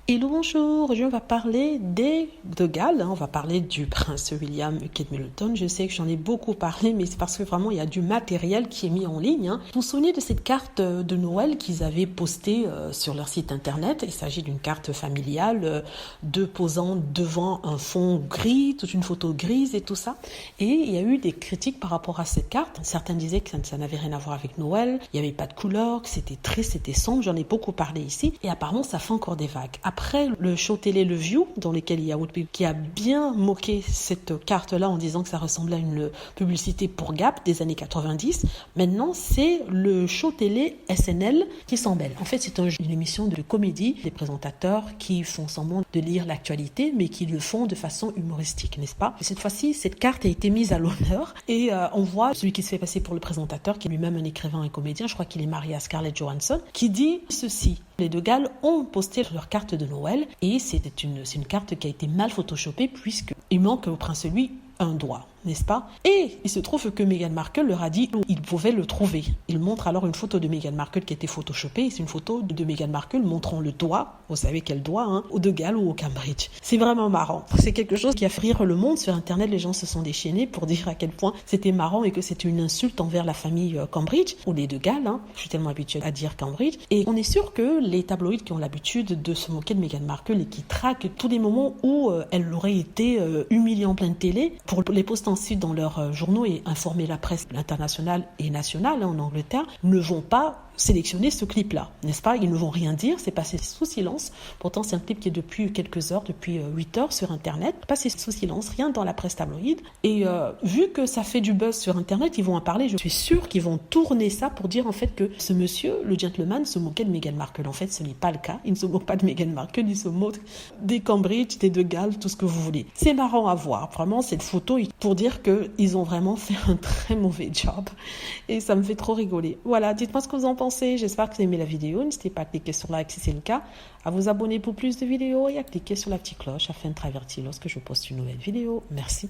Hello, bonjour, aujourd'hui on va parler de Galles, on va parler du prince William Kate Middleton. Je sais que j'en ai beaucoup parlé, mais c'est parce que vraiment il y a du matériel qui est mis en ligne. Vous vous souvenez de cette carte de Noël qu'ils avaient postée sur leur site internet? Il s'agit d'une carte familiale, deux posant devant un fond gris, toute une photo grise et tout ça. Et il y a eu des critiques par rapport à cette carte. Certains disaient que ça n'avait rien à voir avec Noël, il n'y avait pas de couleur, que c'était triste, c'était sombre. J'en ai beaucoup parlé ici. Et apparemment ça fait encore des vagues. Après le show télé Le View, dans lequel il y a Woodpeak, qui a bien moqué cette carte-là en disant que ça ressemblait à une publicité pour Gap des années 90, maintenant c'est le show télé SNL qui s'en mêle. En fait, c'est une émission de comédie, des présentateurs qui font semblant de lire l'actualité, mais qui le font de façon humoristique, n'est-ce pas? Et cette fois-ci, cette carte a été mise à l'honneur et on voit celui qui se fait passer pour le présentateur, qui est lui-même un écrivain et comédien, je crois qu'il est marié à Scarlett Johansson, qui dit ceci: les deux Galles ont posté leur carte de Noël et c'est une carte qui a été mal photoshopée puisqu'il manque au prince lui un doigt, n'est-ce pas? Et il se trouve que Meghan Markle leur a dit qu'ils pouvaient le trouver. Il montre alors une photo de Meghan Markle qui a été photoshopée. C'est une photo de Meghan Markle montrant le doigt, vous savez quel doigt, aux deux Galles ou au Cambridge. C'est vraiment marrant. C'est quelque chose qui a fait rire le monde. Sur Internet, les gens se sont déchaînés pour dire à quel point c'était marrant et que c'était une insulte envers la famille Cambridge, ou les deux Galles. Je suis tellement habituée à dire Cambridge. Et on est sûr que les tabloïds qui ont l'habitude de se moquer de Meghan Markle et qui traquent tous les moments où elle aurait été humiliée en pleine télé, pour les poster ensuite dans leurs journaux et informer la presse internationale et nationale en Angleterre, ne vont pas sélectionner ce clip-là, n'est-ce pas? Ils ne vont rien dire, c'est passé sous silence. Pourtant, c'est un clip qui est depuis quelques heures, depuis 8 heures sur Internet, passé sous silence, rien dans la presse tabloïde. Et vu que ça fait du buzz sur Internet, ils vont en parler. Je suis sûre qu'ils vont tourner ça pour dire en fait que ce monsieur, le gentleman, se moquait de Meghan Markle. En fait, ce n'est pas le cas. Il ne se moque pas de Meghan Markle, il se moque des Cambridge, des deux Galles, tout ce que vous voulez. C'est marrant à voir. Vraiment, cette photo, pour dire qu'ils ont vraiment fait un très mauvais job. Et ça me fait trop rigoler. Voilà, dites-moi ce que vous en pensez. J'espère que vous avez aimé la vidéo. N'hésitez pas à cliquer sur like si c'est le cas, à vous abonner pour plus de vidéos et à cliquer sur la petite cloche afin d'être averti lorsque je poste une nouvelle vidéo. Merci.